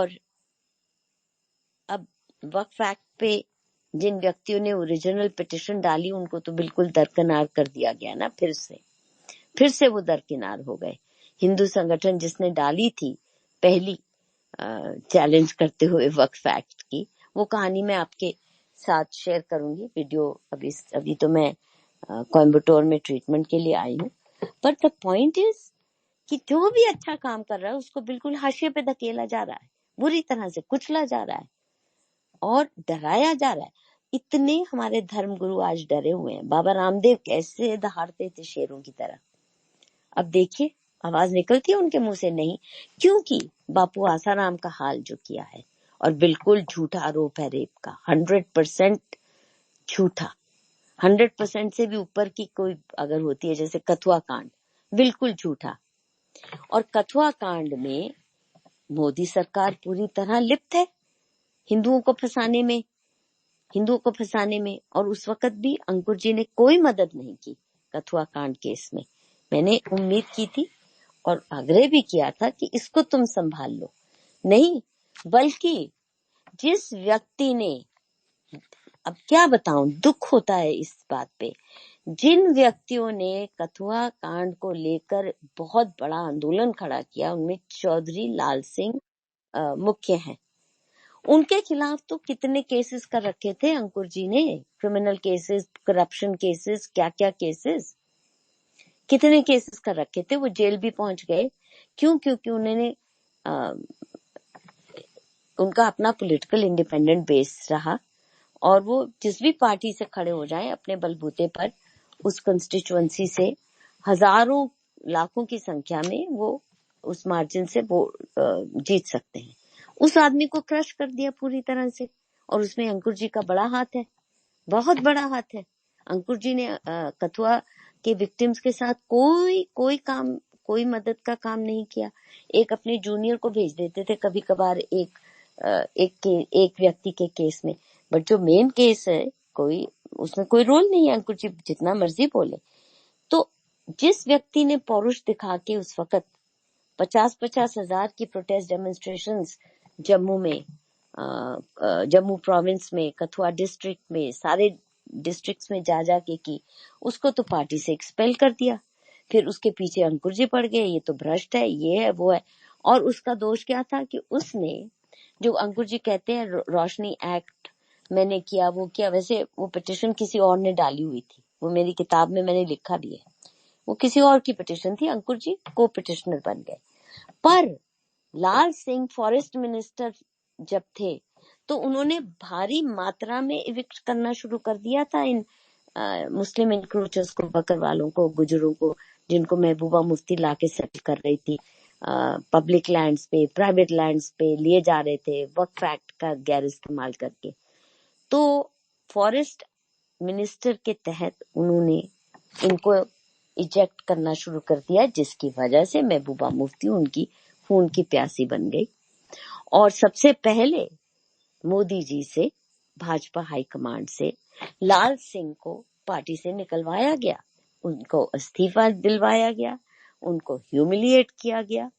और अब वक्फ एक्ट पे जिन व्यक्तियों ने ओरिजिनल पिटिशन डाली उनको तो बिल्कुल दरकिनार कर दिया गया ना, फिर से वो दरकिनार हो गए। हिंदू संगठन जिसने डाली थी पहली चैलेंज करते हुए वक्फ एक्ट की, वो कहानी मैं आपके साथ शेयर करूंगी वीडियो। अभी तो मैं कोयम्बटूर में ट्रीटमेंट के लिए आई हूँ, बट द पॉइंट इज कि जो भी अच्छा काम कर रहा है उसको बिल्कुल हाशिए पे धकेला जा रहा है, बुरी तरह से कुचला जा रहा है और डराया जा रहा है। इतने हमारे धर्मगुरु आज डरे हुए हैं। बाबा रामदेव कैसे दहाड़ते थे शेरों की तरह, अब देखिए आवाज निकलती है उनके मुंह से नहीं, क्योंकि बापू आसाराम का हाल जो किया है, और बिल्कुल झूठा आरोप है रेप का, 100% झूठा, 100% से भी ऊपर की कोई अगर होती है जैसे कथुआ कांड, बिल्कुल झूठा। और कथुआ कांड में मोदी सरकार पूरी तरह लिप्त है हिंदुओं को फंसाने में, और उस वक्त भी अंकुर जी ने कोई मदद नहीं की कथुआ कांड केस में। मैंने उम्मीद की थी और आग्रह भी किया था कि इसको तुम संभाल लो, नहीं बल्कि जिस व्यक्ति ने, अब क्या बताऊं, दुख होता है इस बात पे, जिन व्यक्तियों ने कथुआ कांड को लेकर बहुत बड़ा आंदोलन खड़ा किया उनमें चौधरी लाल सिंह मुख्य हैं। उनके खिलाफ तो कितने केसेस कर रखे थे अंकुर जी ने, क्रिमिनल केसेस, करप्शन केसेस, क्या क्या केसेस, कितने केसेस कर रखे थे। वो जेल भी पहुंच गए, क्यों? क्योंकि उन्होंने उनका अपना पॉलिटिकल इंडिपेंडेंट बेस रहा, और वो जिस भी पार्टी से खड़े हो जाएं अपने बलबूते पर, उस कंस्टिट्यूएंसी से हजारों लाखों की संख्या में वो उस मार्जिन से वो जीत सकते हैं। उस आदमी को क्रश कर दिया पूरी तरह से, और उसमें अंकुर जी का बड़ा हाथ है, बहुत बड़ा हाथ है। अंकुर जी ने कथुआ के विक्टिम्स के साथ कोई मदद का काम नहीं किया। एक अपने जूनियर को भेज देते थे कभी कभार एक व्यक्ति के केस में, बट जो मेन केस है उसमें कोई रोल नहीं है। अंकुर जी जितना मर्जी बोले। तो जिस व्यक्ति ने पौरुष दिखा के उस वक्त 50-50 हजार की प्रोटेस्ट डेमोन्स्ट्रेशंस जम्मू में, जम्मू प्रोविंस में, कथुआ डिस्ट्रिक्ट में, सारे डिस्ट्रिक्ट्स में जा के की, उसको तो पार्टी से एक्सपेल कर दिया। फिर उसके पीछे अंकुर जी पड़ गए, ये तो भ्रष्ट है, ये है, वो है। और उसका दोष क्या था कि उसने, जो अंकुर जी कहते हैं रोशनी एक्ट मैंने किया, वो किया, वैसे वो पिटिशन किसी और ने डाली हुई थी, वो मेरी किताब में मैंने लिखा भी है, वो किसी और की पिटिशन थी, अंकुर जी को पिटिशनर बन गए। पर लाल सिंह फॉरेस्ट मिनिस्टर जब थे तो उन्होंने भारी मात्रा में इविक्ट करना शुरू कर दिया था इन मुस्लिम इंक्रोचर्स को, बकरवालों को, गुजरों को, जिनको महबूबा मुफ्ती लाके सेटल कर रही थी पब्लिक लैंड्स पे, प्राइवेट लैंड्स पे लिए जा रहे थे वक्फ एक्ट का गैर इस्तेमाल करके। तो फॉरेस्ट मिनिस्टर के तहत उन्होंने इनको इजेक्ट करना शुरू कर दिया, जिसकी वजह से महबूबा मुफ्ती उनकी खून की प्यासी बन गई। और सबसे पहले मोदी जी से, भाजपा हाईकमांड से लाल सिंह को पार्टी से निकलवाया गया, उनको इस्तीफा दिलवाया गया, उनको ह्यूमिलिएट किया गया,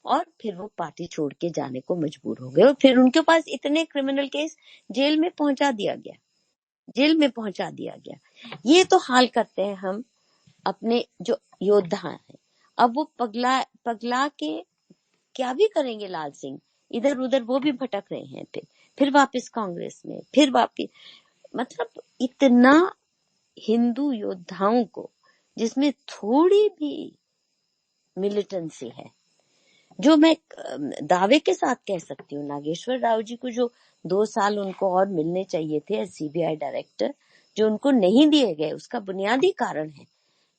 और फिर वो पार्टी छोड़ के जाने को मजबूर हो गए। और फिर उनके पास इतने क्रिमिनल केस, जेल में पहुंचा दिया गया। ये तो हाल करते हैं हम अपने जो योद्धा हैं। अब वो पगला के क्या भी करेंगे लाल सिंह, इधर उधर वो भी भटक रहे हैं, फिर वापस कांग्रेस में, फिर वापस, मतलब इतना हिंदू योद्धाओं को जिसमें थोड़ी भी मिलिटेंसी है, जो मैं दावे के साथ कह सकती हूँ, नागेश्वर राव जी को जो 2 साल उनको और मिलने चाहिए थे एज सीबीआई डायरेक्टर, जो उनको नहीं दिए गए, उसका बुनियादी कारण है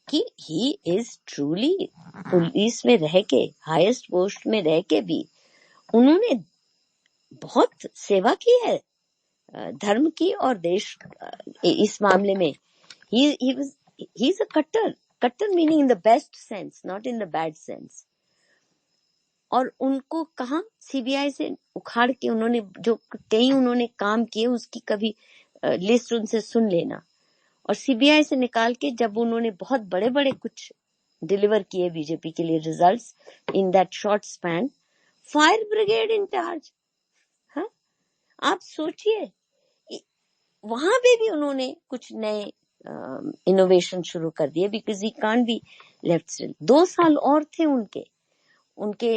कि ही इज ट्रूली, पुलिस में रह के, हाईएस्ट पोस्ट में रह के भी उन्होंने बहुत सेवा की है धर्म की और देश। इस मामले में he is a कट्टर meaning in the best sense, not in the bad sense. और उनको कहाँ सीबीआई से उखाड़ के उन्होंने काम किए, उसकी कभी लिस्ट उनसे सुन लेना, और सीबीआई से निकाल के जब उन्होंने बहुत बड़े बड़े कुछ डिलीवर किए बीजेपी के लिए results in that short span, fire brigade in charge, आप सोचिए, वहां पे भी उन्होंने कुछ नए इनोवेशन शुरू कर दिए, because he can't be left still. 2 साल और थे उनके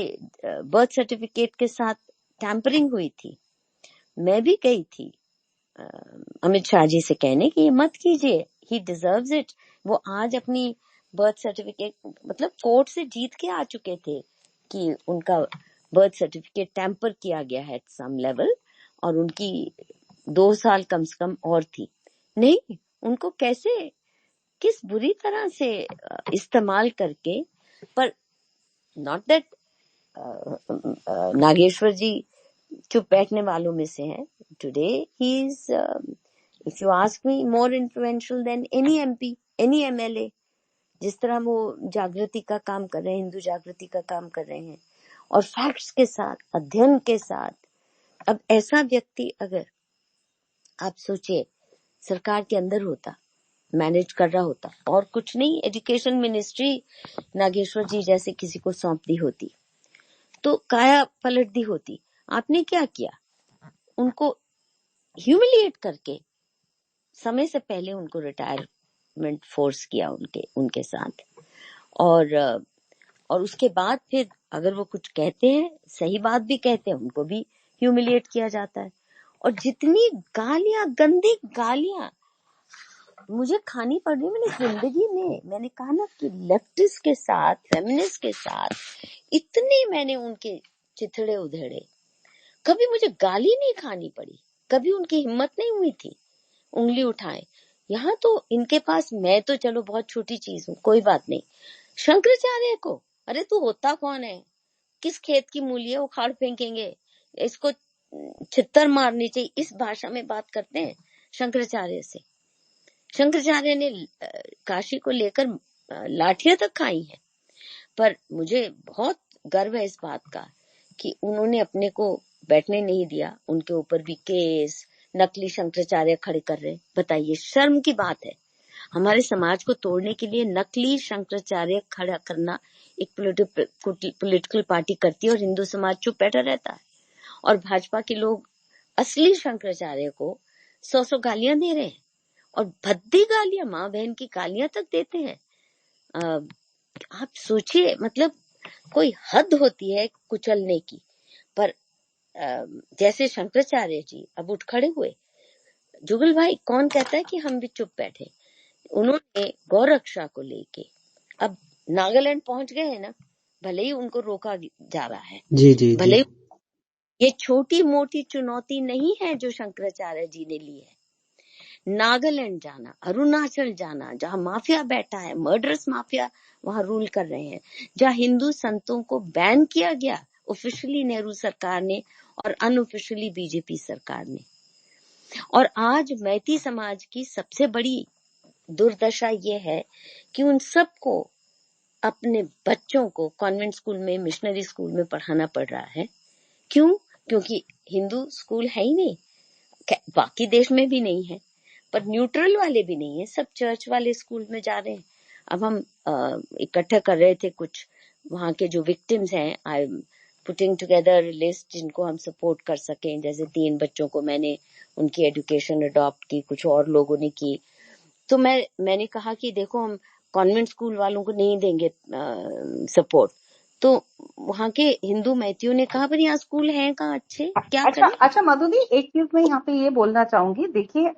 बर्थ सर्टिफिकेट के साथ टैंपरिंग हुई थी। मैं भी गई थी अमित शाह जी से कहने कि ये मत कीजिए, ही डिजर्व्स इट। वो आज अपनी बर्थ सर्टिफिकेट मतलब कोर्ट से जीत के आ चुके थे कि उनका बर्थ सर्टिफिकेट टैंपर किया गया है एट सम लेवल, और उनकी 2 साल कम से कम और थी। नहीं, उनको कैसे, किस बुरी तरह से इस्तेमाल करके। पर नॉट दैट नागेश्वर जी चुप बैठने वालों में से हैं। Today he is, if you ask me, more influential than any MP, any MLA. जिस तरह वो जागृति का काम कर रहे हैं, हिंदू जागृति का काम कर रहे हैं, और फैक्ट्स के साथ, अध्ययन के साथ। अब ऐसा व्यक्ति अगर आप सोचिए सरकार के अंदर होता, मैनेज कर रहा होता, और कुछ नहीं, एजुकेशन मिनिस्ट्री नागेश्वर जी जैसे किसी को सौंप दी होती तो काया पलट दी होती। आपने क्या किया? उनको ह्यूमिलिएट करके समय से पहले उनको रिटायरमेंट फोर्स किया उनके साथ। और उसके बाद फिर अगर वो कुछ कहते हैं, सही बात भी कहते हैं, उनको भी ह्यूमिलिएट किया जाता है। और जितनी गालियां, गंदी गालियां मुझे खानी पड़ रही, मैंने जिंदगी में, मैंने कहा ना कि लेफ्टिस्ट के साथ, फेमिनिस्ट के साथ इतने मैंने उनके चिथड़े उधेड़े, कभी मुझे गाली नहीं खानी पड़ी, कभी उनकी हिम्मत नहीं हुई थी उंगली उठाए। यहाँ तो इनके पास, मैं तो चलो बहुत छोटी चीज हूँ, कोई बात नहीं, शंकराचार्य को, अरे तू होता कौन है? किस खेत की मूली है, उखाड़ फेंकेंगे, इसको छित्तर मारनी चाहिए, इस भाषा में बात करते हैं शंकराचार्य से। शंकराचार्य ने काशी को लेकर लाठियां तक खाई हैं। पर मुझे बहुत गर्व है इस बात का कि उन्होंने अपने को बैठने नहीं दिया। उनके ऊपर भी केस, नकली शंकराचार्य खड़े कर रहे। बताइए, शर्म की बात है। हमारे समाज को तोड़ने के लिए नकली शंकराचार्य खड़ा करना एक पॉलिटिकल पार्टी करती है, और हिंदू समाज चुप बैठा रहता है। और भाजपा के लोग असली शंकराचार्य को 100 गालियां दे रहे हैं, और भद्दी गालियां, माँ बहन की गालियां तक देते हैं। आप सोचिए, मतलब कोई हद होती है कुचलने की। पर जैसे शंकराचार्य जी अब उठ खड़े हुए, जुगल भाई कौन कहता है कि हम भी चुप बैठे? उन्होंने गौरक्षा को लेके अब नागालैंड पहुंच गए हैं ना, भले ही उनको रोका जा रहा है, जी भले ये छोटी मोटी चुनौती नहीं है जो शंकराचार्य जी ने ली है। नागालैंड जाना, अरुणाचल जाना, जहां माफिया बैठा है, मर्डरस माफिया वहां रूल कर रहे हैं, जहां हिंदू संतों को बैन किया गया ऑफिशियली नेहरू सरकार ने और अनऑफिशियली बीजेपी सरकार ने। और आज मैती समाज की सबसे बड़ी दुर्दशा ये है कि उन सबको अपने बच्चों को कॉन्वेंट स्कूल में, मिशनरी स्कूल में पढ़ाना पड़ रहा है। क्यों? क्योंकि हिंदू स्कूल है ही नहीं, बाकी देश में भी नहीं है, पर न्यूट्रल वाले भी नहीं है, सब चर्च वाले स्कूल में जा रहे हैं। अब हम इकट्ठा कर रहे थे कुछ वहां के जो विक्टिम्स हैं, I am putting together list जिनको हम सपोर्ट कर सकें। जैसे 3 बच्चों को मैंने उनकी एजुकेशन अडॉप्ट की, कुछ और लोगों ने की। तो मैंने कहा कि देखो, हम कॉन्वेंट स्कूल वालों को नहीं देंगे सपोर्ट। तो वहां के हिंदू मैथियों ने कहा, पर यहाँ स्कूल हैं कहाँ अच्छे, क्या करें? अच्छा मधु दी, एक चीज मैं यहाँ पे ये बोलना चाहूंगी। देखिए,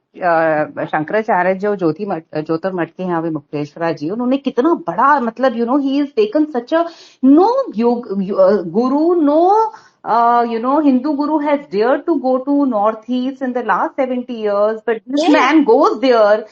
शंकराचार्य जो ज्योतिर्मठ के यहाँ पे मुक्तेश्वरा जी, उन्होंने कितना बड़ा, मतलब he is taken such a, no guru, no Hindu guru has dared to go to Northeast in the last 70 years, but this man goes there,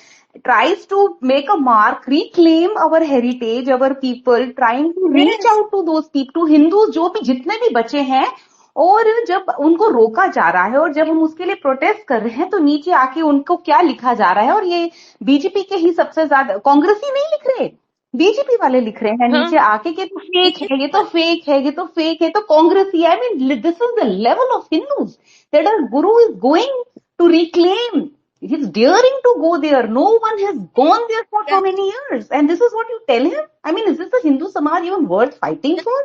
tries to make a mark, reclaim our heritage, our people, trying to reach out to those people, to Hindus जो भी जितने भी बचे हैं। और जब उनको रोका जा रहा है और जब हम उसके लिए प्रोटेस्ट कर रहे हैं, तो नीचे आके उनको क्या लिखा जा रहा है, और ये बीजेपी के ही सबसे ज्यादा, कांग्रेसी नहीं लिख रहे, बीजेपी वाले लिख रहे हैं नीचे आके कि तो फेक है, ये तो फेक है, ये तो फेक है, तो कांग्रेसी, I mean this is the level of Hindus that our guru is going to reclaim, he is daring to go there. No one has gone there for so many years, and this is what you tell him. I mean, is this the Hindu Samaj even worth fighting for?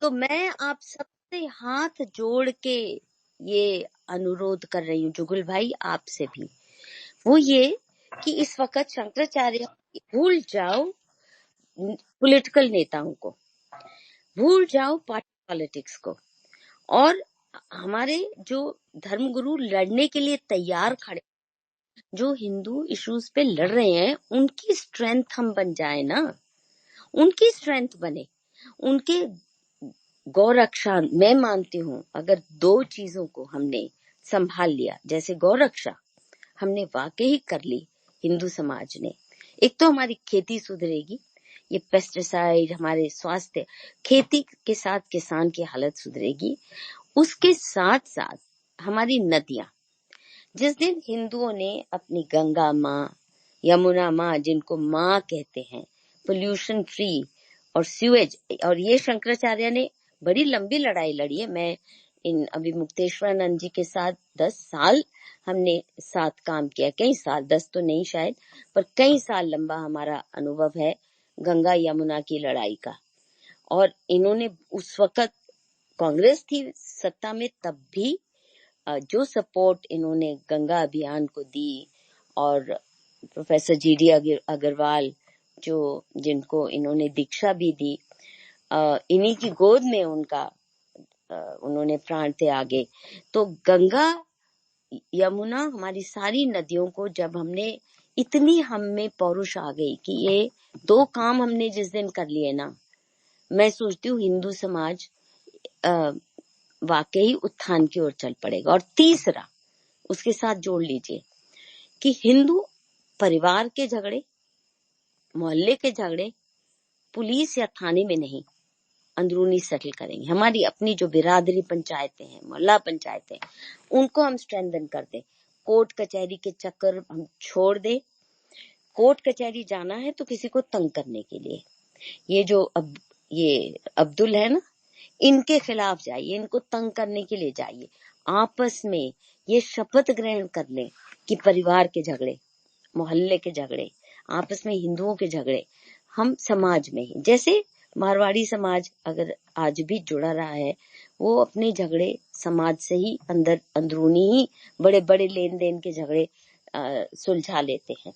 तो मैं आप सबसे हाथ जोड़ के ये अनुरोध कर रही हूँ जुगल भाई आपसे भी, वो ये कि इस वक्त शंकराचार्य भूल जाओ पॉलिटिकल नेताओं को, भूल जाओ पार्टी पॉलिटिक्स को, और हमारे जो धर्मगुरु लड़ने के लिए तैयार खड़े, जो हिंदू इश्यूज पे लड़ रहे हैं, उनकी स्ट्रेंथ हम बन जाए ना, उनकी स्ट्रेंथ बने, उनके गौरक्षा। मैं मानती हूँ अगर दो चीजों को हमने संभाल लिया, जैसे गौरक्षा हमने वाकई कर ली हिंदू समाज ने, एक तो हमारी खेती सुधरेगी, ये पेस्टिसाइड हमारे स्वास्थ्य, खेती के साथ किसान की हालत सुधरेगी, उसके साथ साथ हमारी नदियां, जिस दिन हिंदुओं ने अपनी गंगा माँ, यमुना माँ, जिनको माँ कहते हैं, पोल्यूशन फ्री और सीवेज, और ये शंकराचार्य ने बड़ी लंबी लड़ाई लड़ी है। मैं इन अभी मुक्तेश्वरानंद जी के साथ 10 साल हमने साथ काम किया, कई साल, 10 तो नहीं शायद, पर कई साल लंबा हमारा अनुभव है गंगा यमुना की लड़ाई का। और इन्होंने उस वक्त, कांग्रेस थी सत्ता में तब भी, जो सपोर्ट इन्होंने गंगा अभियान को दी, और प्रोफेसर जीडी अग्रवाल जिनको इन्होंने दीक्षा भी दी, इन्हीं की गोद में उन्होंने प्राण त्यागे। तो गंगा यमुना हमारी सारी नदियों को जब हमने, इतनी हम में पौरुष आ गई कि ये दो काम हमने जिस दिन कर लिए ना, मैं सोचती हूँ हिंदू समाज वाकई उत्थान की ओर चल पड़ेगा। और तीसरा उसके साथ जोड़ लीजिए कि हिंदू परिवार के झगड़े, मोहल्ले के झगड़े पुलिस या थाने में नहीं, अंदरूनी सेटल करेंगे। हमारी अपनी जो बिरादरी पंचायतें हैं, मोहल्ला पंचायतें, उनको हम स्ट्रेंथन कर दें, कोर्ट कचहरी के चक्कर हम छोड़ दें। कोर्ट कचहरी जाना है तो किसी को तंग करने के लिए, ये अब्दुल है ना, इनके खिलाफ जाइए, इनको तंग करने के लिए जाइए। आपस में ये शपथ ग्रहण कर लें कि परिवार के झगड़े, मोहल्ले के झगड़े, आपस में हिंदुओं के झगड़े हम समाज में ही, जैसे मारवाड़ी समाज अगर आज भी जुड़ा रहा है, वो अपने झगड़े समाज से ही अंदरूनी ही बड़े बड़े लेन देन के झगड़े सुलझा लेते हैं।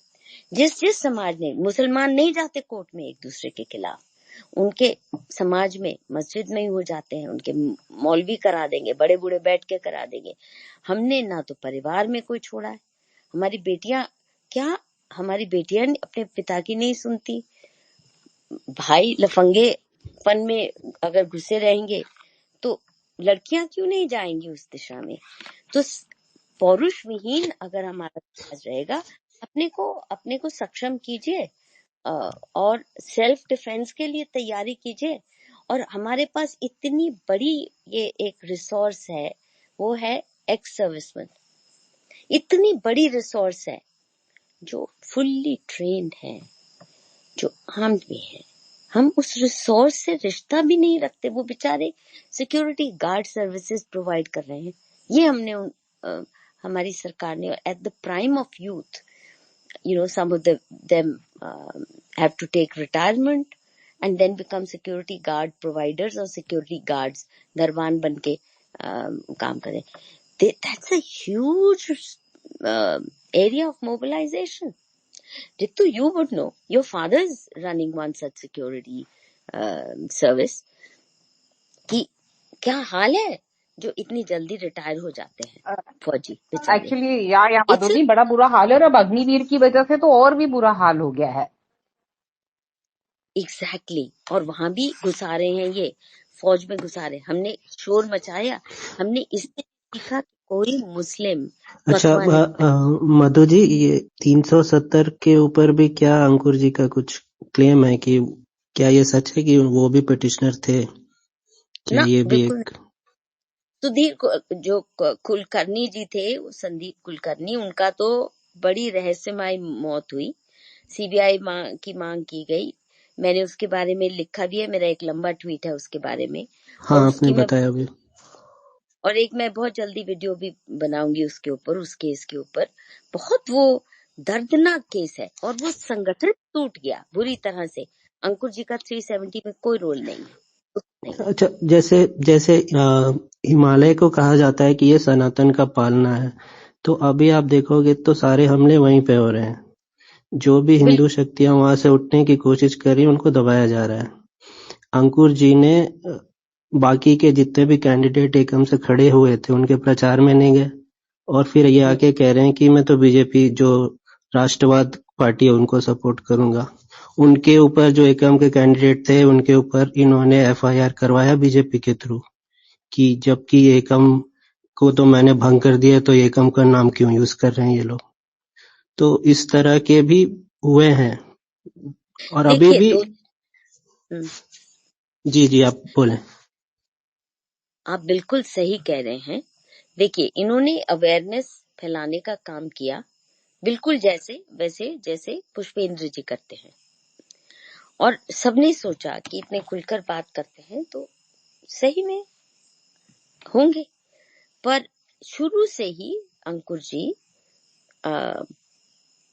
जिस समाज ने, मुसलमान नहीं जाते कोर्ट में एक दूसरे के खिलाफ, उनके समाज में मस्जिद में ही हो जाते हैं, उनके मौलवी करा देंगे, बड़े बूढ़े बैठ के करा देंगे। हमने ना तो परिवार में कोई छोड़ा है। हमारी बेटियां अपने पिता की नहीं सुनती, भाई लफंगेपन में अगर घुसे रहेंगे तो लड़कियां क्यों नहीं जाएंगी उस दिशा में। तो पौरुष विहीन अगर हमारा समाज रहेगा, अपने को सक्षम कीजिए और सेल्फ डिफेंस के लिए तैयारी कीजिए। और हमारे पास इतनी बड़ी ये एक रिसोर्स है, वो है एक्स सर्विसमैन, इतनी बड़ी रिसोर्स है जो फुल्ली ट्रेन्ड है, जो आर्म्ड भी है। हम उस रिसोर्स से रिश्ता भी नहीं रखते, वो बेचारे सिक्योरिटी गार्ड सर्विसेज प्रोवाइड कर रहे हैं। ये हमने हमारी सरकार ने, at the prime of youth, some of them have to take retirement and then become security guard providers or security guards, दरबान बन के काम करें। That's a huge area of mobilization. Ritu, you would know. Your father is running one such security service. कि क्या हाल है जो इतनी जल्दी रिटायर हो जाते हैं फौजी बेचारे। एक्चुअली या मधुनी, बड़ा बुरा हाल है, और अब अग्निवीर की वजह से तो और भी बुरा हाल हो गया है। एग्जैक्टली और वहां भी घुसा रहे हैं, ये फौज में घुसा रहे। हमने शोर मचाया, हमने इससे सीखा कि कोई मुस्लिम। अच्छा मधु जी, ये 370 के ऊपर भी क्या अंकुर जी का कुछ क्लेम है कि क्या ये सच है कि वो भी पिटिशनर थे? क्या ये भी एक सुधीर जो कुलकर्णी जी थे, संदीप कुलकर्णी, उनका तो बड़ी रहस्यमय मौत हुई। सीबीआई की मांग की गई, मैंने उसके बारे में लिखा भी है, मेरा एक लंबा ट्वीट है उसके बारे में। हाँ, और आपने बताया भी। और एक मैं बहुत जल्दी वीडियो भी बनाऊंगी उसके ऊपर, उस केस के ऊपर। बहुत वो दर्दनाक केस है और वो संगठन टूट गया बुरी तरह से। अंकुर जी का 370 में कोई रोल नहीं है, नहीं। अच्छा, जैसे जैसे हिमालय को कहा जाता है कि ये सनातन का पालना है, तो अभी आप देखोगे तो सारे हमले वहीं पे हो रहे हैं। जो भी हिंदू शक्तियां वहां से उठने की कोशिश कर रही हैं उनको दबाया जा रहा है। अंकुर जी ने बाकी के जितने भी कैंडिडेट एकदम से खड़े हुए थे उनके प्रचार में नहीं गए, और फिर ये आके कह रहे हैं कि मैं तो बीजेपी जो राष्ट्रवाद पार्टी है उनको सपोर्ट करूंगा। उनके ऊपर जो एकम के कैंडिडेट थे उनके ऊपर इन्होंने एफआईआर करवाया बीजेपी के थ्रू, कि जबकि एकम को तो मैंने भंग कर दिया, तो एकम का नाम क्यों यूज कर रहे हैं ये लोग। तो इस तरह के भी हुए हैं। और अभी देखिए भी जी आप बोलें। आप बिल्कुल सही कह रहे हैं। देखिए, इन्होंने अवेयरनेस फैलाने का काम किया, बिल्कुल जैसे पुष्पेंद्र जी करते हैं, और सबने सोचा कि इतने खुलकर बात करते हैं तो सही में होंगे। पर शुरू से ही अंकुर जी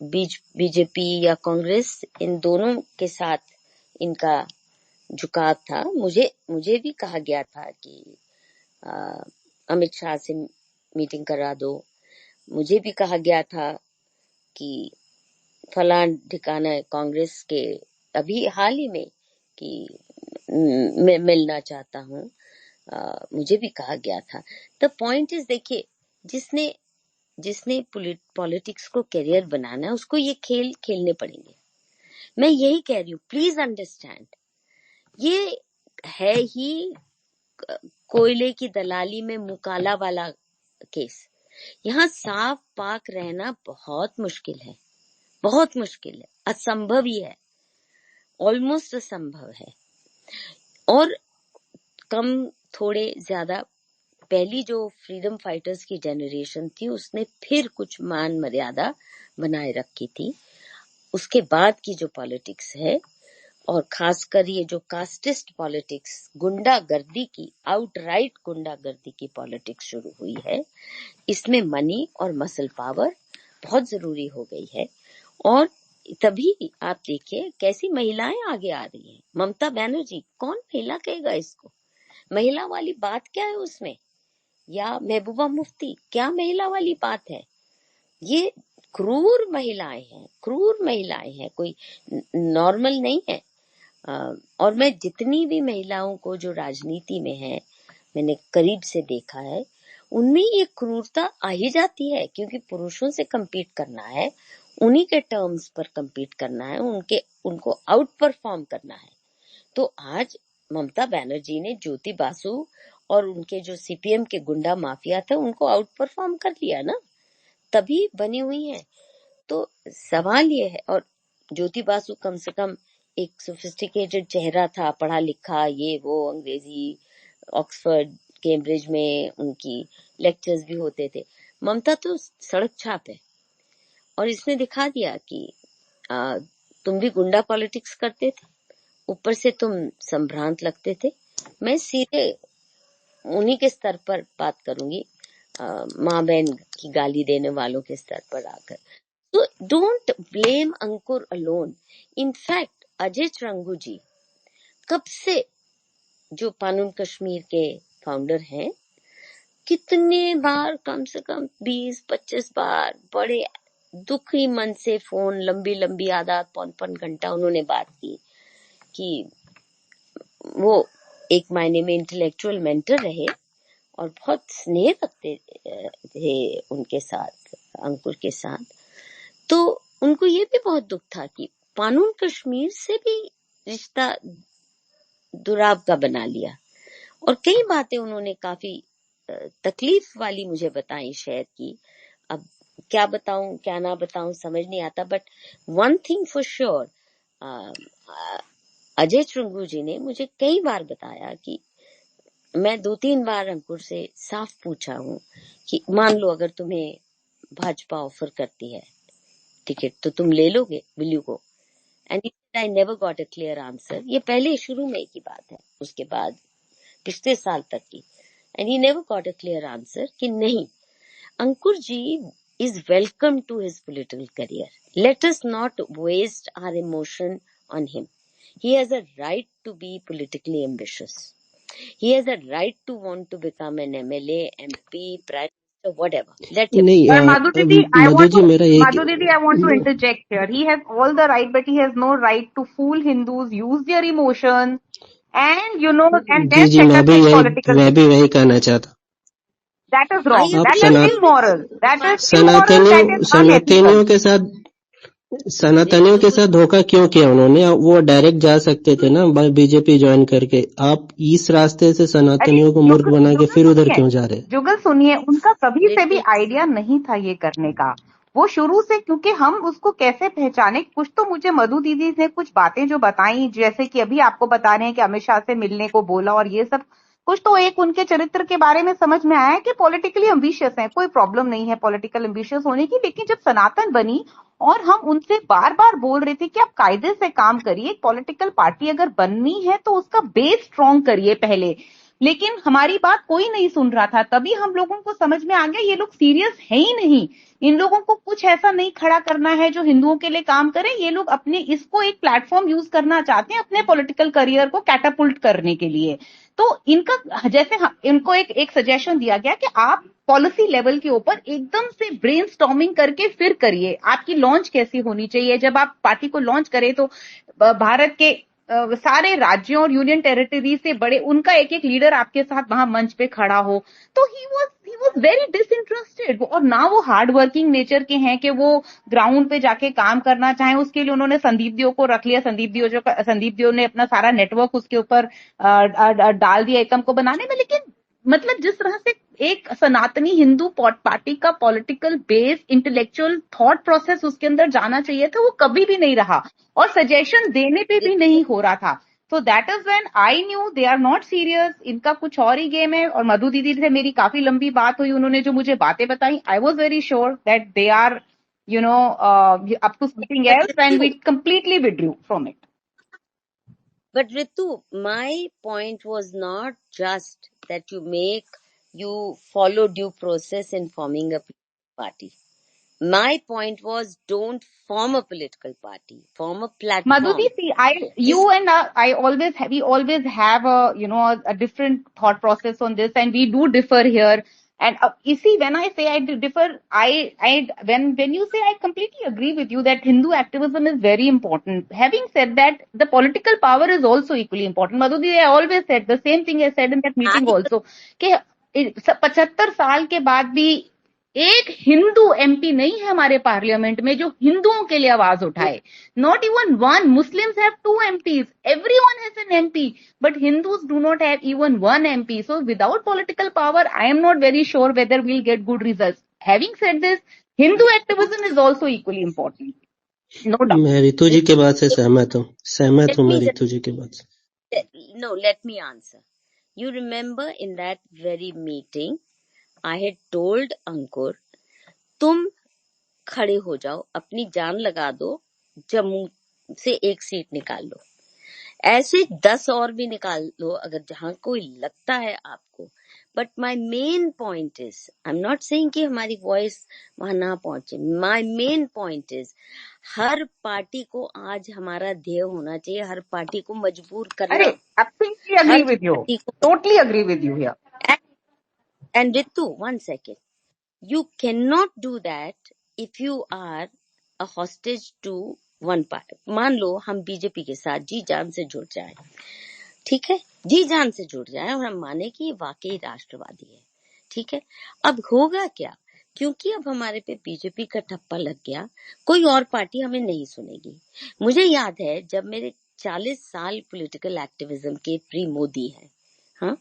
बीजेपी या कांग्रेस, इन दोनों के साथ इनका झुकाव था। मुझे भी कहा गया था कि अमित शाह से मीटिंग करा दो। मुझे भी कहा गया था कि फलान ठिकाना कांग्रेस के अभी हाल ही में कि मैं मिलना चाहता हूँ, मुझे भी कहा गया था। द पॉइंट इज, देखिए, जिसने पॉलिटिक्स को करियर बनाना है उसको ये खेल खेलने पड़ेंगे। मैं यही कह रही हूँ, प्लीज अंडरस्टैंड, ये है ही कोयले की दलाली में मुकाला वाला केस। यहाँ साफ पाक रहना बहुत मुश्किल है, बहुत मुश्किल है, असंभव ही है, ऑलमोस्ट असंभव है। और कम थोड़े ज्यादा पहली जो फ्रीडम फाइटर्स की जनरेशन थी उसने फिर कुछ मान मर्यादा बनाए रखी थी। उसके बाद की जो पॉलिटिक्स है, और खासकर ये जो कास्टिस्ट पॉलिटिक्स, गुंडागर्दी की, आउटराइट गुंडागर्दी की पॉलिटिक्स शुरू हुई है, इसमें मनी और मसल पावर बहुत जरूरी हो गई है। और तभी आप देखिए कैसी महिलाएं आगे आ रही हैं। ममता बनर्जी, कौन महिला कहेगा इसको? महिला वाली बात क्या है उसमें? या महबूबा मुफ्ती, क्या महिला वाली बात है? ये क्रूर महिलाएं हैं, क्रूर महिलाएं हैं, कोई नॉर्मल नहीं है। और मैं जितनी भी महिलाओं को जो राजनीति में है मैंने करीब से देखा है, उनमें ये क्रूरता आ ही जाती है, क्योंकि पुरुषों से compete करना है, उन्हीं के टर्म्स पर compete करना है, उनको आउट परफॉर्म करना है। तो आज ममता बनर्जी ने ज्योति बासु और उनके जो सीपीएम के गुंडा माफिया थे उनको आउट परफॉर्म कर लिया ना, तभी बनी हुई है। तो सवाल ये है, और ज्योति बासु कम से कम एक सोफिस्टिकेटेड चेहरा था, पढ़ा लिखा, ये वो, अंग्रेजी, ऑक्सफोर्ड, कैम्ब्रिज में उनकी लेक्चर्स भी होते थे। ममता तो सड़क छाप है, और इसने दिखा दिया कि तुम भी गुंडा पॉलिटिक्स करते थे, ऊपर से तुम संभ्रांत लगते थे। मैं सीधे उन्हीं के स्तर पर बात करूंगी, माँ बहन की गाली देने वालों के स्तर पर आकर। तो don't blame Ankur alone. In fact Ajay Charangu ji कब से, जो कानून कश्मीर के फाउंडर हैं, कितने बार, कम से कम 20-25 बार बड़े दुखी मन से फोन, लंबी लंबी आधा पौन घंटा उन्होंने बात की कि वो एक मायने में इंटेलेक्चुअल मेंटर रहे और बहुत स्नेह रखते थे उनके साथ, अंकुर के साथ। तो उनको ये भी बहुत दुख था कि कानून कश्मीर से भी रिश्ता दुराव का बना लिया, और कई बातें उन्होंने काफी तकलीफ वाली मुझे बताई, शेयर की। अब क्या बताऊं क्या ना बताऊं समझ नहीं आता, but one thing for sure, Ajay Charangu ji ने मुझे कई बार बताया कि मैं 2-3 बार अंकुर से साफ पूछा हूं कि मान लो अगर तुम्हें भाजपा ऑफर करती है टिकट तो तुम ले लोगे, will you go? And I never got a clear answer. ये पहले शुरू में की बात है, उसके बाद पिछले साल तक की, and he never got a clear answer कि नहीं। अंकुर जी is welcome to his political career. Let us not waste our emotion on him. He has a right to be politically ambitious. He has a right to want to become an MLA, MP, Prime Minister, whatever. Let him. नहीं Madhu Didi, Madhu ji मेरा एक Madhu Didi, I want to interject here. He has all the right, but he has no right to fool Hindus, use their emotions, and and ji then ji set मैं up भी his वही political मैं भी वही कहना चाहता। That is I wrong. आप That agree is with immoral. That is you. immoral. That is unethical. सनातनियों के साथ धोखा क्यों किया उन्होंने? वो डायरेक्ट जा सकते थे ना बीजेपी ज्वाइन करके। आप इस रास्ते से सनातनियों को मूर्ख बना के फिर उधर क्यों जा रहे? जुगल सुनिए, उनका कभी से भी Ritu, आइडिया नहीं था ये करने का। वो शुरू से, क्योंकि हम उसको कैसे पहचाने, कुछ तो मुझे मधु दीदी ने कुछ बातें जो बताई, जैसे कि अभी आपको बता रहे हैं कि अमित शाह से मिलने को बोला, और ये सब कुछ तो एक उनके चरित्र के बारे में समझ में आया कि पॉलिटिकली एम्बिशियस है। कोई प्रॉब्लम नहीं है पॉलिटिकल एम्बिशियस होने की, लेकिन जब सनातन बनी और हम उनसे बार बार बोल रहे थे कि आप कायदे से काम करिए, पॉलिटिकल पार्टी अगर बननी है तो उसका बेस स्ट्रॉन्ग करिए पहले, लेकिन हमारी बात कोई नहीं सुन रहा था। तभी हम लोगों को समझ में आ गया ये लोग सीरियस है ही नहीं, इन लोगों को कुछ ऐसा नहीं खड़ा करना है जो हिंदुओं के लिए काम करे। ये लोग अपने इसको एक प्लेटफॉर्म यूज करना चाहते हैं अपने पॉलिटिकल करियर को कैटापुल्ट करने के लिए। तो इनका जैसे इनको एक सजेशन दिया गया कि आप पॉलिसी लेवल के ऊपर एकदम से ब्रेनस्टॉर्मिंग करके फिर करिए, आपकी लॉन्च कैसी होनी चाहिए। जब आप पार्टी को लॉन्च करें तो भारत के सारे राज्यों और यूनियन टेरिटरी से बड़े उनका एक एक लीडर आपके साथ वहां मंच पे खड़ा हो। तो ही वाज वेरी डिसइंटरेस्टेड, और ना वो हार्ड वर्किंग नेचर के हैं कि वो ग्राउंड पे जाके काम करना चाहें। उसके लिए उन्होंने संदीप दियो को रख लिया। संदीप दियो ने अपना सारा नेटवर्क उसके ऊपर डाल दिया एकम को बनाने में। लेकिन मतलब जिस तरह से एक सनातनी हिंदू पार्टी का political base, intellectual thought process उसके अंदर जाना चाहिए था, वो कभी भी नहीं रहा, और सजेशन देने पे भी नहीं हो रहा था। So that is when I knew they are not serious, इनका कुछ और ही गेम है। और मधु दीदी से मेरी काफी लंबी बात हुई, उन्होंने जो मुझे बातें बताई, I was very sure that they are up to something else, and we completely withdrew from it. but Ritu, my point was not just that you follow due process in forming a party. My point was, don't form a political party, form a platform. Madhuri, see, we always have a different thought process on this, and we do differ here. And you see, when I say I differ, when you say, I completely agree with you that Hindu activism is very important. Having said that, the political power is also equally important. Madhuri, I always said the same thing I said in that meeting also, कि 75 साल के बाद भी एक Hindu MP नहीं है हमारे parliament में जो हिंदुओं के लिए आवाज उठाए। Not even one. Muslims have 2 MPs, everyone has an MP, but Hindus do not have even 1 MP. So without political power, I am not very sure whether we'll get good results. Having said this, Hindu activism is also equally important, no doubt. मैं रितु जी के बात से सहमत हूँ मैं रितु जी के बात से। No, let me answer. You remember in that very meeting, I had told Ankur, तुम खड़े हो जाओ, अपनी जान लगा दो, जम्मू से एक सीट निकाल लो, ऐसे 10 और भी निकाल लो अगर जहां कोई लगता है आपको। But my main point is, I am not saying कि हमारी वॉइस वहां ना पहुंचे। My main point is, her party को आज हमारा ध्येय होना चाहिए, हर पार्टी को मजबूर करना। Absolutely agree with you. Totally agree with you here. And Ritu, 1 second. You cannot do that if you are a hostage to one party. मान लो हम बीजेपी के साथ जी जान से जुड़ जाए, ठीक है, जी जान से जुड़ जाए, और हम माने कि ये वाकई राष्ट्रवादी है, ठीक है। अब होगा क्या, क्योंकि अब हमारे पे बीजेपी का ठप्पा लग गया, कोई और पार्टी हमें नहीं सुनेगी। मुझे याद है जब मेरे 40 साल पॉलिटिकल एक्टिविज्म के प्री मोदी है, हाँ,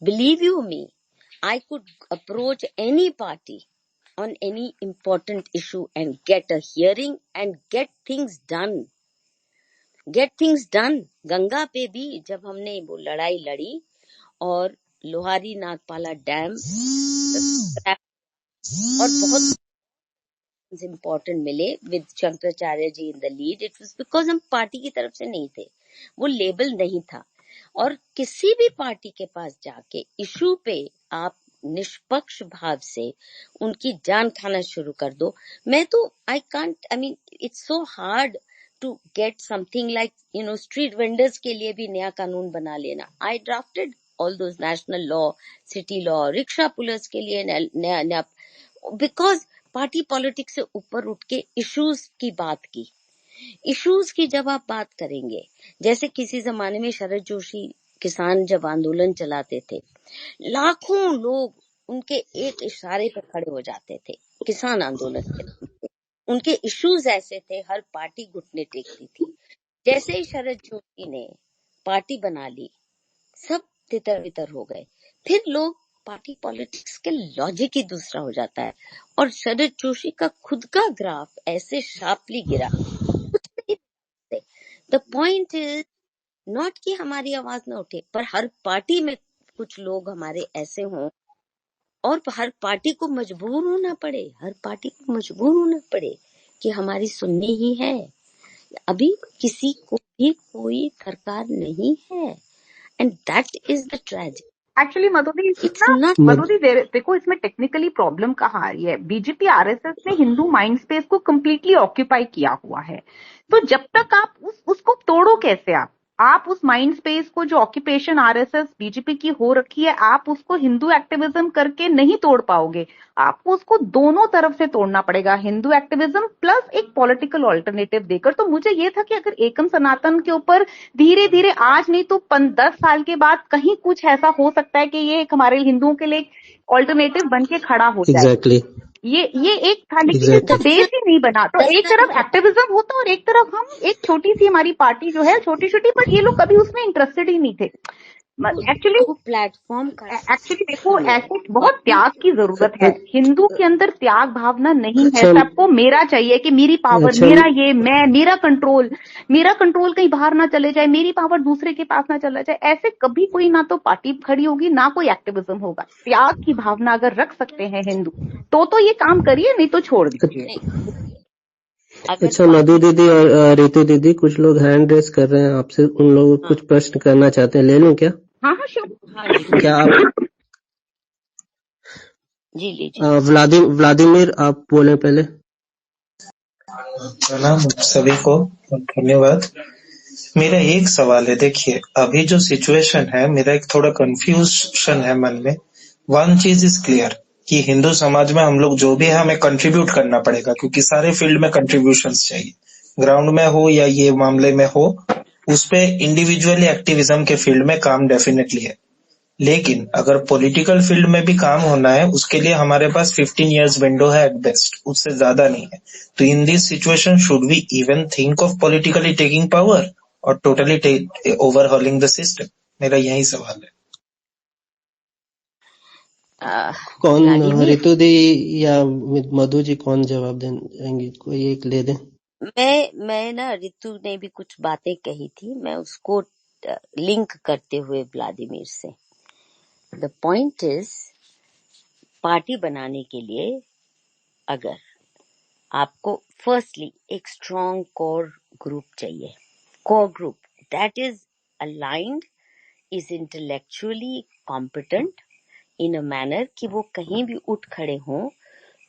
believe you me, I could approach any party on any important issue and get a hearing and get things done. Ganga पे भी जब हमने वो लड़ाई लड़ी और लोहारी नागपाला डैम और बहुत इम्पोर्टेंट मिले with Shankaracharya ji in the lead, it was because हम पार्टी की तरफ से नहीं थे, वो लेबल नहीं था। और किसी भी पार्टी के पास जाके इशू पे आप निष्पक्ष भाव से उनकी जान खाना शुरू कर दो। मैं तो I mean it's so hard to get something like street vendors के लिए भी नया कानून बना लेना। I drafted all those national law, city law, rickshaw police के लिए नया नया, बिकॉज पार्टी पॉलिटिक्स से ऊपर उठ के इश्यूज की बात की। इश्यूज की जब आप बात करेंगे, जैसे किसी जमाने में शरद जोशी किसान जब आंदोलन चलाते थे, लाखों लोग उनके एक इशारे पर खड़े हो जाते थे किसान आंदोलन के। उनके इश्यूज ऐसे थे, हर पार्टी घुटने टेकती थी। जैसे ही शरद जोशी ने पार्टी बना ली, सब तितर बितर हो गए। फिर लोग, पार्टी पॉलिटिक्स के लॉजिक ही दूसरा हो जाता है, और शरद जोशी का खुद का ग्राफ ऐसे शार्पली गिरा। द पॉइंट इज नॉट कि हमारी आवाज ना उठे, पर हर पार्टी में कुछ लोग हमारे ऐसे हों, और हर पार्टी को मजबूर होना पड़े, हर पार्टी को मजबूर होना पड़े कि हमारी सुननी ही है। अभी किसी को भी कोई सरकार नहीं है, and that is the tragedy. Actually Madhudi, it's not Madhudi देखो इसमें टेक्निकली प्रॉब्लम कहाँ आ रही है। बीजेपी आरएसएस ने हिंदू माइंड स्पेस को कम्प्लीटली ऑक्यूपाई किया हुआ है, तो जब तक आप उसको तोड़ो कैसे? आप उस माइंड स्पेस को, जो ऑक्यूपेशन आरएसएस बीजेपी की हो रखी है, आप उसको हिंदू एक्टिविज्म करके नहीं तोड़ पाओगे। आपको उसको दोनों तरफ से तोड़ना पड़ेगा, हिंदू एक्टिविज्म प्लस एक पॉलिटिकल ऑल्टरनेटिव देकर। तो मुझे ये था कि अगर एकम सनातन के ऊपर धीरे धीरे, आज नहीं तो 10 साल के बाद कहीं कुछ ऐसा हो सकता है कि ये हमारे हिंदुओं के लिए ऑल्टरनेटिव बन के खड़ा हो जाए। एग्जैक्टली ये एक था, लेकिन इसका बेस ही नहीं बना। तो एक तरफ एक्टिविज्म होता और एक तरफ हम, एक छोटी सी हमारी पार्टी जो है, छोटी छोटी, पर ये लोग कभी उसमें इंटरेस्टेड ही नहीं थे एक्चुअली। प्लेटफॉर्म एक्चुअली देखो, ऐसे बहुत त्याग की जरूरत है। हिंदू के अंदर त्याग भावना नहीं है। सबको मेरा चाहिए कि मेरी पावर, मेरा ये, मैं, मेरा कंट्रोल कहीं बाहर ना चले जाए, मेरी पावर दूसरे के पास ना चला जाए। ऐसे कभी कोई ना तो पार्टी खड़ी होगी, ना कोई एक्टिविज्म होगा। त्याग की भावना अगर रख सकते हैं हिंदू, तो ये काम करिए, नहीं तो छोड़ दीजिए। अच्छा मधु दीदी और रितु दीदी, कुछ लोग हैंड रेस कर रहे हैं, आपसे उन लोगों को कुछ प्रश्न करना चाहते हैं, ले लूं क्या? हाँ श्योर। क्या आप जी लीजिए। व्लादिमीर आप बोले पहले। प्रणाम सभी को, धन्यवाद। मेरा एक सवाल है, देखिए अभी जो सिचुएशन है, मेरा एक थोड़ा कंफ्यूजन है मन में। वन चीज इज क्लियर कि हिंदू समाज में हम लोग जो भी है, हमें कंट्रीब्यूट करना पड़ेगा, क्योंकि सारे फील्ड में कंट्रीब्यूशंस चाहिए, ग्राउंड में हो या ये मामले में हो, उस पे इंडिविजुअली एक्टिविज्म के फील्ड में काम डेफिनेटली है। लेकिन अगर पॉलिटिकल फील्ड में भी काम होना है, उसके लिए हमारे पास 15 years विंडो है एट बेस्ट, उससे ज्यादा नहीं है। तो in this situation should we even think of politically taking power और टोटली ओवरहॉलिंग द सिस्टम? मेरा यही सवाल है। कौन, रितु दी या मधु जी, कौन जवाब देंगे? कोई एक ले दें। मैं ना, रितु ने भी कुछ बातें कही थी, मैं उसको लिंक करते हुए व्लादिमीर से। द पॉइंट इज, पार्टी बनाने के लिए अगर आपको फर्स्टली एक स्ट्रॉन्ग कोर ग्रुप चाहिए, core group that is aligned, is intellectually competent in a manner कि वो कहीं भी उठ खड़े हों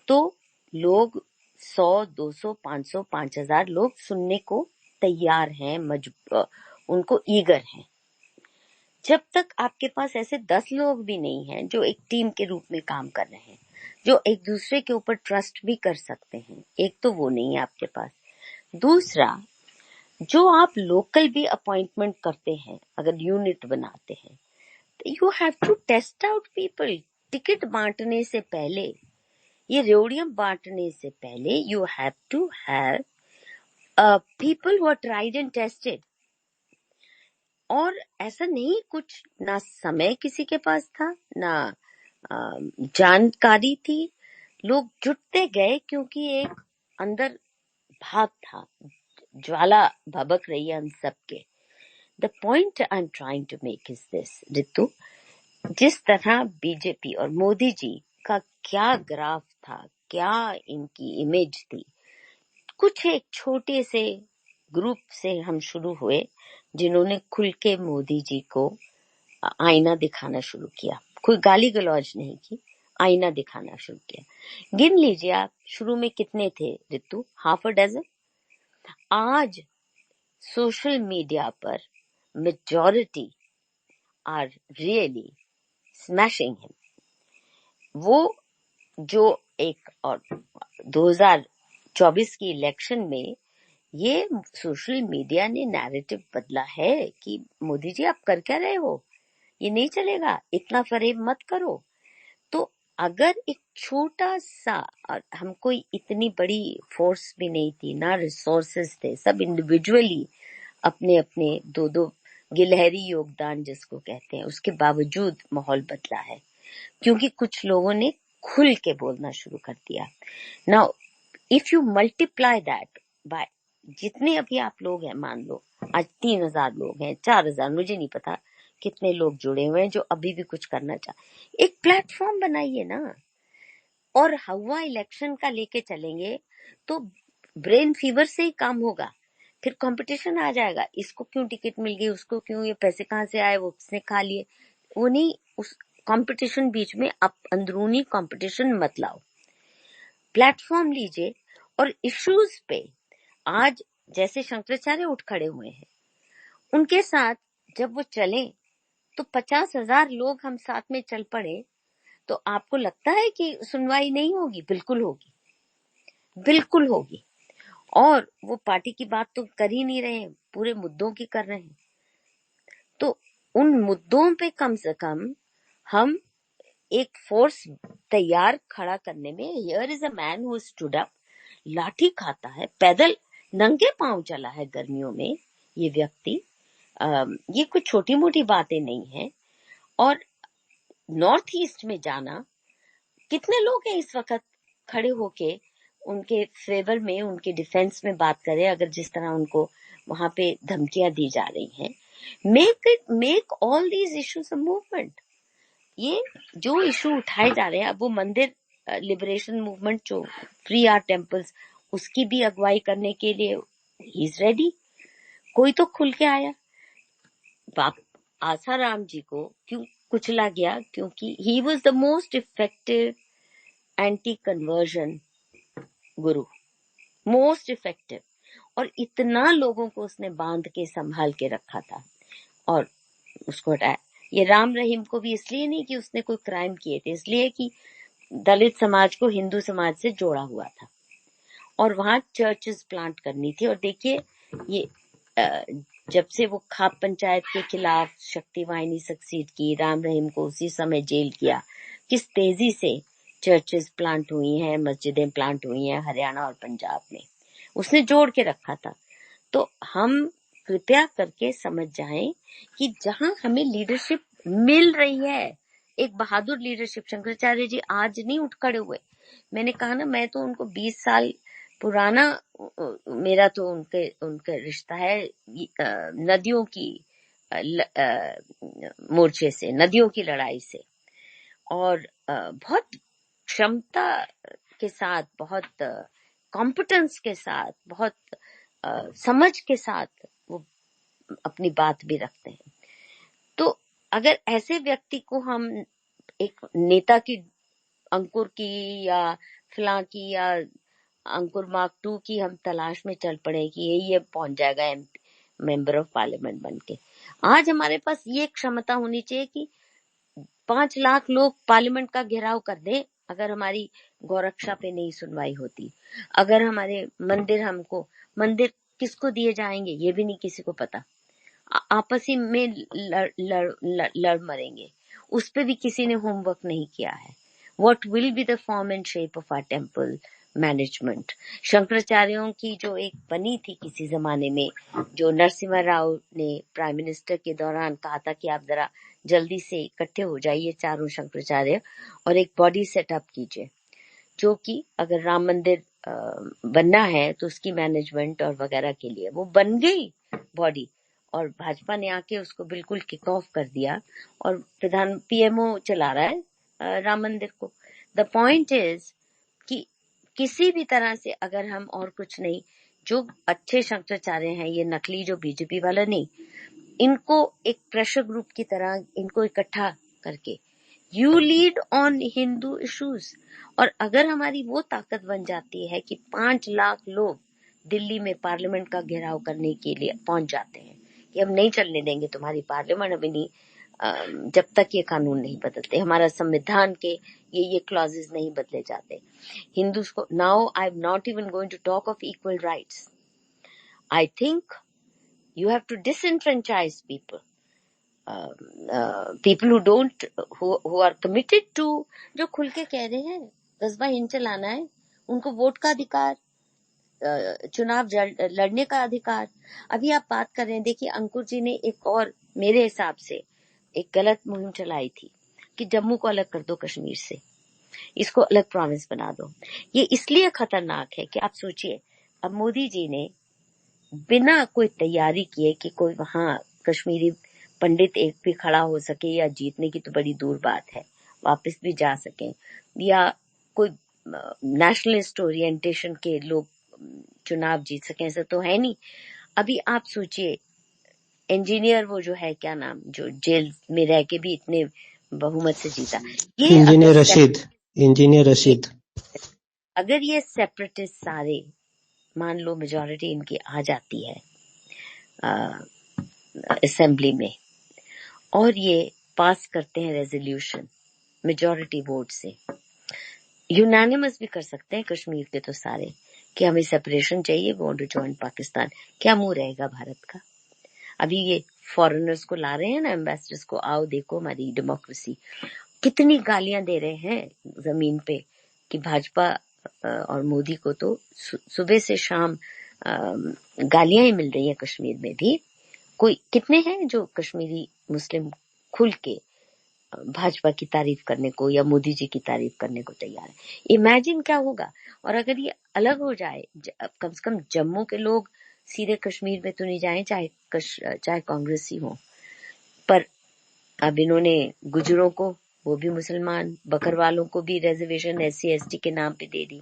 तो लोग 100, 200, 500, 5000 लोग सुनने को तैयार हैं, उनको ईगर हैं। जब तक आपके पास ऐसे 10 लोग भी नहीं हैं जो एक टीम के रूप में काम कर रहे हैं, जो एक दूसरे के ऊपर ट्रस्ट भी कर सकते हैं, एक तो वो नहीं है आपके पास। दूसरा, जो आप लोकल भी अपॉइंटमेंट करते हैं, अगर यूनिट बनाते हैं, तो you have to test out people. Ticket बांटने से पहले, ये रेडियम बांटने से पहले, you have to have people who are tried and tested. और ऐसा नहीं, कुछ ना समय किसी के पास था, ना जानकारी थी, लोग जुटते गए क्योंकि एक अंदर भाव था, ज्वाला भभक रही है हम सबके। The point I am trying to make is this, Ritu, जिस तरह बीजेपी और मोदी जी का क्या ग्राफ था, क्या इनकी इमेज थी, कुछ एक छोटे से ग्रुप से हम शुरू हुए जिन्होंने खुल के मोदी जी को आईना दिखाना शुरू किया। कोई गाली गलौज नहीं की, आईना दिखाना शुरू किया। गिन लीजिए आप, शुरू में कितने थे रितु? Half a dozen. आज सोशल मीडिया पर majority are really smashing him. वो जो एक और 2024 की इलेक्शन में ये सोशल मीडिया ने नैरेटिव बदला है कि मोदी जी आप कर क्या रहे हो, ये नहीं चलेगा, इतना फरेब मत करो। तो अगर एक छोटा सा, और हम कोई इतनी बड़ी फोर्स भी नहीं थी ना, रिसोर्सेस थे, सब इंडिविजुअली अपने अपने दो गिलहरी योगदान जिसको कहते हैं, उसके बावजूद माहौल बदला है क्योंकि कुछ लोगों ने खुल के बोलना शुरू कर दिया। Now if you multiply that bye जितने अभी आप लोग हैं, मान लो आज 3000 लोग हैं, 4000, मुझे नहीं पता कितने लोग जुड़े हुए हैं जो अभी भी कुछ करना चाहते, एक प्लेटफॉर्म बनाइए ना, और हवा इलेक्शन का लेके चलेंगे तो ब्रेन फीवर से ही काम होगा। फिर कंपटीशन आ जाएगा, इसको क्यों टिकट मिल गई, उसको क्यों, ये पैसे कहाँ से आए, वो किसने खा लिए, वो नहीं, उस कंपटीशन बीच में आप अंदरूनी कंपटीशन मत लाओ। प्लेटफॉर्म लीजिए और इश्यूज पे, आज जैसे शंकराचार्य उठ खड़े हुए हैं, उनके साथ जब वो चले तो 50,000 लोग हम साथ में चल पड़े, तो आपको लगता है कि सुनवाई नहीं होगी? बिल्कुल होगी, बिल्कुल होगी। और वो पार्टी की बात तो कर ही नहीं रहे हैं, पूरे मुद्दों की कर रहे हैं। तो उन मुद्दों पे कम से कम हम एक फोर्स तैयार खड़ा करने में, here is a man who stood up, लाठी खाता है, पैदल नंगे पांव चला है गर्मियों में ये व्यक्ति, ये कुछ छोटी मोटी बातें नहीं है। और नॉर्थ ईस्ट में जाना, कितने लोग हैं इस वक्त खड़े होके उनके फेवर में, उनके डिफेंस में बात करें, अगर जिस तरह उनको वहां पे धमकियां दी जा रही हैं। Make all these issues a movement. ये जो इशू उठाए जा रहे हैं, अब वो मंदिर लिबरेशन मूवमेंट जो फ्री आर टेम्पल्स, उसकी भी अगुवाई करने के लिए ही इज रेडी। कोई तो खुल के आया। आसाराम जी को क्यों कुचला गया? क्योंकि he was the most effective anti conversion Guru, most effective, और इतना लोगों को उसने बांध के संभाल के रखा था और उसको हटाया। ये राम रहीम को भी इसलिए नहीं कि उसने कोई क्राइम किए थे, इसलिए कि दलित समाज को हिंदू समाज से जोड़ा हुआ था और वहां चर्चेस प्लांट करनी थी। और देखिए ये जब से वो खाप पंचायत के खिलाफ शक्ति वाहिनी सक्सीड की, राम रहीम को उसी समय जेल किया, किस तेजी से चर्चेस प्लांट हुई हैं, मस्जिदें प्लांट हुई हैं हरियाणा और पंजाब में, उसने जोड़ के रखा था। तो हम कृपया करके समझ जाएं कि जहां हमें लीडरशिप मिल रही है, एक बहादुर लीडरशिप, शंकराचार्य जी आज नहीं उठ खड़े हुए। मैंने कहा ना, मैं तो उनको 20 साल पुराना, मेरा तो उनके रिश्ता है नदियों की मोर्चे से, नदियों की लड़ाई से, और बहुत क्षमता के साथ, बहुत कॉम्पिटेंस के साथ, बहुत समझ के साथ वो अपनी बात भी रखते हैं। तो अगर ऐसे व्यक्ति को हम एक नेता की, अंकुर की या फलां की या अंकुर मार्क 2 की हम तलाश में चल पड़े कि ये पहुंच जाएगा मेंबर ऑफ पार्लियामेंट बनके, आज हमारे पास ये क्षमता होनी चाहिए कि 5 लाख लोग पार्लियामेंट का घेराव कर दें अगर हमारी गौरक्षा पे नहीं सुनवाई होती। अगर हमारे मंदिर किसको दिए जाएंगे ये भी नहीं किसी को पता, आपस ही में लड़ मरेंगे, उस पे भी किसी ने होमवर्क नहीं किया है। What will be the form and shape of our temple management? शंकराचार्यों की जो एक बनी थी किसी जमाने में, जो नरसिम्हा राव ने प्राइम मिनिस्टर के दौरान कहा था कि आप जरा जल्दी से इकट्ठे हो जाइए चारों शंकराचार्य और एक बॉडी सेटअप कीजिए, जो कि अगर राम मंदिर बनना है तो उसकी मैनेजमेंट और वगैरह के लिए वो बन गई बॉडी, और भाजपा ने आके उसको बिल्कुल किक ऑफ कर दिया और पीएमओ चला रहा है राम मंदिर को। द पॉइंट इज कि किसी भी तरह से अगर हम, और कुछ नहीं, जो अच्छे शंकराचार्य हैं, ये नकली जो बीजेपी वाला नहीं, इनको एक प्रेशर ग्रुप की तरह इनको इकट्ठा करके you lead on Hindu issues. और अगर हमारी वो ताकत बन जाती है कि 5 लाख लोग दिल्ली में पार्लियामेंट का घेराव करने के लिए पहुंच जाते हैं कि हम नहीं चलने देंगे तुम्हारी पार्लियामेंट, अभी नहीं जब तक ये कानून नहीं बदलते, हमारा संविधान के ये क्लॉजेस नहीं बदले जाते। हिंदूज को now I am not even going to talk of equal rights. I think you have to disenfranchise people, people who don't who are committed to, जो खुल के कह रहे हैं कस्बा हिंद चलाना है, उनको वोट का अधिकार, चुनाव लड़ने का अधिकार। अभी आप बात कर रहे हैं, देखिए अंकुर जी ने एक और मेरे हिसाब से एक गलत मुहिम चलाई थी कि जम्मू को अलग कर दो कश्मीर से, इसको अलग प्रोविंस बना दो। ये इसलिए खतरनाक है कि आप सोचिए, अब मोदी जी ने बिना कोई तैयारी किए कि कोई वहां कश्मीरी पंडित एक भी खड़ा हो सके, या जीतने की तो बड़ी दूर बात है, वापस भी जा सके, या कोई नेशनलिस्ट ओरिएंटेशन के लोग चुनाव जीत सके, ऐसा तो है नहीं। अभी आप सोचिए, इंजीनियर वो जो है, क्या नाम, जो जेल में रह के भी इतने बहुमत से जीता, ये इंजीनियर रशीद, अगर ये सेपरेटिस्ट सारे, मान लो मेजॉरिटी इनकी आ जाती है असेंबली में, और ये पास करते हैं रेजोल्यूशन मेजॉरिटी वोट से, यूनानिमस भी कर सकते हैं कश्मीर के तो सारे, कि हमें सेपरेशन चाहिए, we want to join Pakistan, क्या मुंह रहेगा भारत का? अभी ये फॉरेनर्स को ला रहे हैं ना, एम्बेसडर्स को, आओ देखो हमारी डेमोक्रेसी, कितनी गालियां दे रहे हैं जमीन पे, कि भाजपा और मोदी को तो सुबह से शाम गालियां ही मिल रही हैं। कश्मीर में भी कोई कितने हैं जो कश्मीरी मुस्लिम खुल के भाजपा की तारीफ करने को या मोदी जी की तारीफ करने को तैयार है। इमेजिन क्या होगा। और अगर ये अलग हो जाए, कम से कम जम्मू के लोग सीधे कश्मीर में तो नहीं जाए, चाहे कांग्रेसी हो, पर अब इन्होंने गुजरों को, वो भी मुसलमान, बकरवालों को भी रिजर्वेशन SC ST के नाम पे दे दी।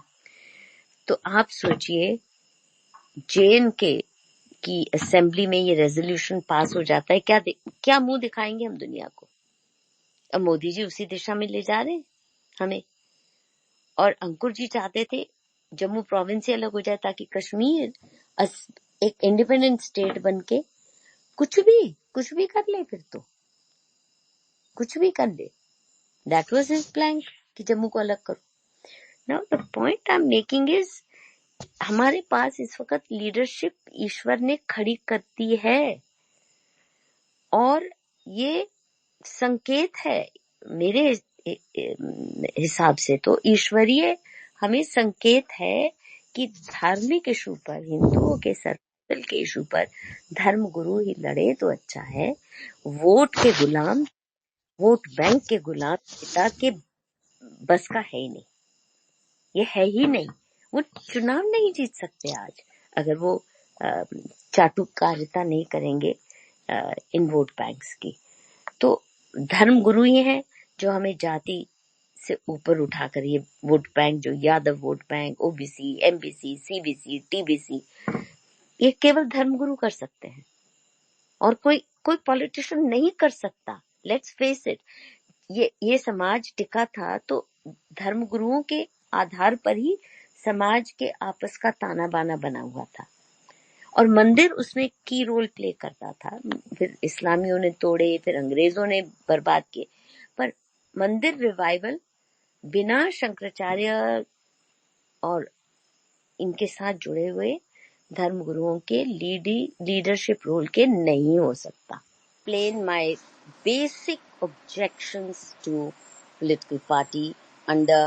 तो आप सोचिए, JNK की असेंबली में ये रेजोल्यूशन पास हो जाता है, क्या मुंह दिखाएंगे हम दुनिया को? अब मोदी जी उसी दिशा में ले जा रहे हैं हमें। और अंकुर जी चाहते थे जम्मू प्रोविंस से अलग हो जाए, ताकि कश्मीर एक इंडिपेंडेंट स्टेट बन के कुछ भी कर ले, फिर तो कुछ भी कर ले। दैट वाज हिज प्लान कि जम्मू को अलग करो। Now the point I am making is, हमारे पास इस वक्त लीडरशिप ईश्वर ने खड़ी कर दी है, और ये संकेत है मेरे हिसाब से, तो ईश्वरीय हमें संकेत है कि धार्मिक इशू पर, हिंदुओं के सर्वाइवल के इशू पर धर्म गुरु ही लड़े तो अच्छा है। वोट बैंक के गुलाम पिता के बस का है ही नहीं, ये है ही नहीं। वो चुनाव नहीं जीत सकते आज, अगर वो चाटुकारिता नहीं करेंगे इन वोट बैंक्स की। तो धर्म गुरु ही हैं जो हमें जाति से ऊपर उठाकर, ये वोट बैंक जो Yadav vote bank, OBC, MBC, CBC, TBC, ये केवल धर्म गुरु कर सकते हैं, और कोई पॉलिटिशियन नहीं कर सकता। लेट्स फेस इट, ये समाज टिका था तो धर्म गुरुओं के आधार पर ही समाज के आपस का ताना बाना बना हुआ था, और मंदिर उसमें की रोल प्ले करता था। फिर इस्लामियों ने तोड़े, फिर अंग्रेजों ने बर्बाद किए, पर मंदिर रिवाइवल बिना शंकराचार्य और इनके साथ जुड़े हुए धर्म गुरुओं के लीडरशिप रोल के नहीं हो सकता। Explain my basic objections to political party under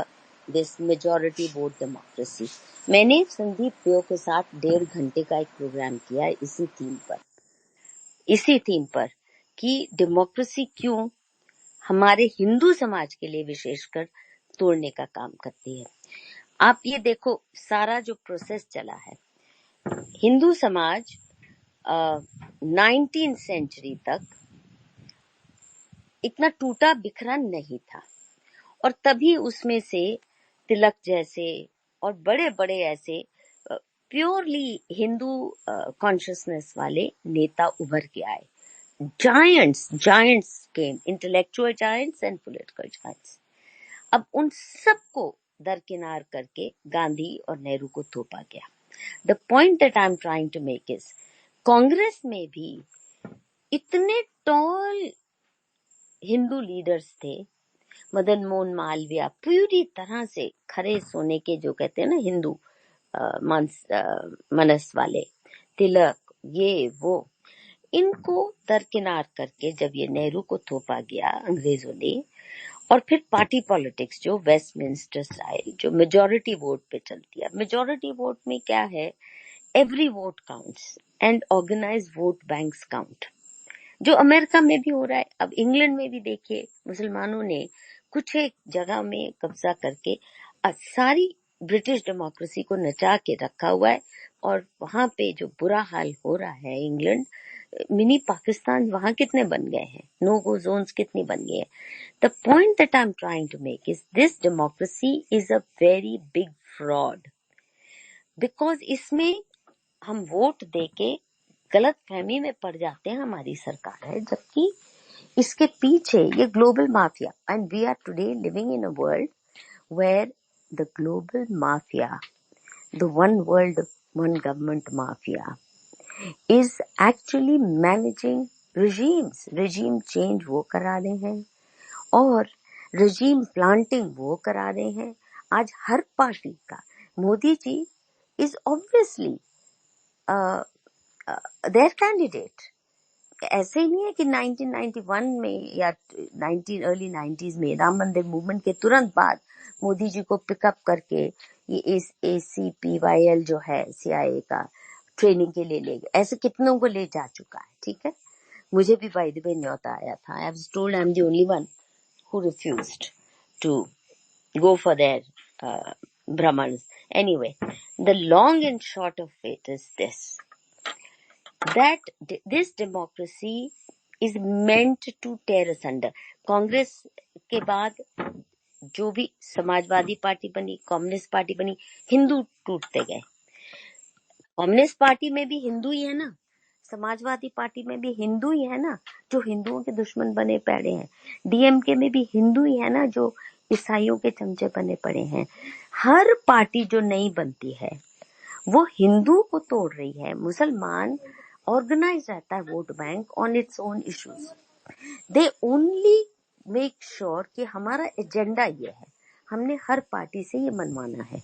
this majority vote democracy. मैंने संदीप पेयो के साथ 1.5 घंटे का एक प्रोग्राम किया है इसी थीम पर कि डेमोक्रेसी क्यों हमारे हिंदू समाज के लिए विशेषकर तोड़ने का काम करती है। आप ये देखो, सारा जो प्रोसेस चला है, हिंदू समाज 19th सेंचुरी तक इतना टूटा बिखरा नहीं था, और तभी उसमें से तिलक जैसे और बड़े बड़े ऐसे प्योरली हिंदू कॉन्शियसनेस वाले नेता उभर के आए। Giants came, intellectual giants and political giants. अब उन सबको दरकिनार करके गांधी और नेहरू को थोपा गया। The point that I am trying to make is, Congress में भी इतने टॉल हिंदू लीडर्स थे, मदन मोहन मालवीय, पूरी तरह से खरे सोने के जो कहते हैं ना हिंदू मनस वाले, तिलक, ये वो, इनको दरकिनार करके जब ये नेहरू को थोपा गया अंग्रेजों ने, और फिर पार्टी पॉलिटिक्स जो वेस्टमिंस्टर स्टाइल, जो मेजॉरिटी वोट पे चलती है। मेजॉरिटी वोट में क्या है, every vote counts and organise vote banks count, जो अमेरिका में भी हो रहा है। अब इंग्लैंड में भी देखिए, मुसलमानों ने कुछ एक जगह में कब्जा करके सारी ब्रिटिश डेमोक्रेसी को नचा के रखा हुआ है, और वहां पे जो बुरा हाल हो रहा है, इंग्लैंड मिनी पाकिस्तान वहां कितने बन गए हैं, नो गो जोन्स कितनी बन गए हैं। The point that I am trying to make is this democracy is a very big fraud, because इसमें हम वोट देके गलत फहमी में पड़ जाते हैं हमारी सरकार है, जबकि इसके पीछे ये global mafia, and we are today living in a world where the global mafia, the one world one government mafia is actually managing regimes. regime change वो करा रहे हैं और regime planting वो करा रहे हैं। आज हर पार्टी का, Modi ji is obviously their candidate। ऐसे ही नहीं है कि 1991 में या अर्ली 90s में राम मंदिर मूवमेंट के तुरंत बाद मोदी जी को पिकअप करके ये ACPYL जो है CIA का ट्रेनिंग के लिए ले गए। ऐसे कितनों को ले जा चुका है, ठीक है। मुझे भी बाय द वे न्योता आया था। I was told I am the only one who refused to go for their Brahmans. Anyway, the long and short of it is this, that this democracy is meant to tear asunder. Congress के बाद जो भी Samajwadi party बनी, communist party बनी, हिंदू टूटते गए। Communist party में भी हिंदू ही है ना, समाजवादी पार्टी में भी हिंदू ही है ना, जो हिंदुओं के दुश्मन बने पड़े हैं। DMK में भी हिंदू ही है ना, जो ईसाइयों के चमचे बने पड़े हैं। हर पार्टी जो नई बनती है वो हिंदू को तोड़ रही है। मुसलमान ऑर्गेनाइज रहता है vote bank on its own issues. They only make sure कि हमारा एजेंडा ये है, हमने हर पार्टी से ये मनवाना है।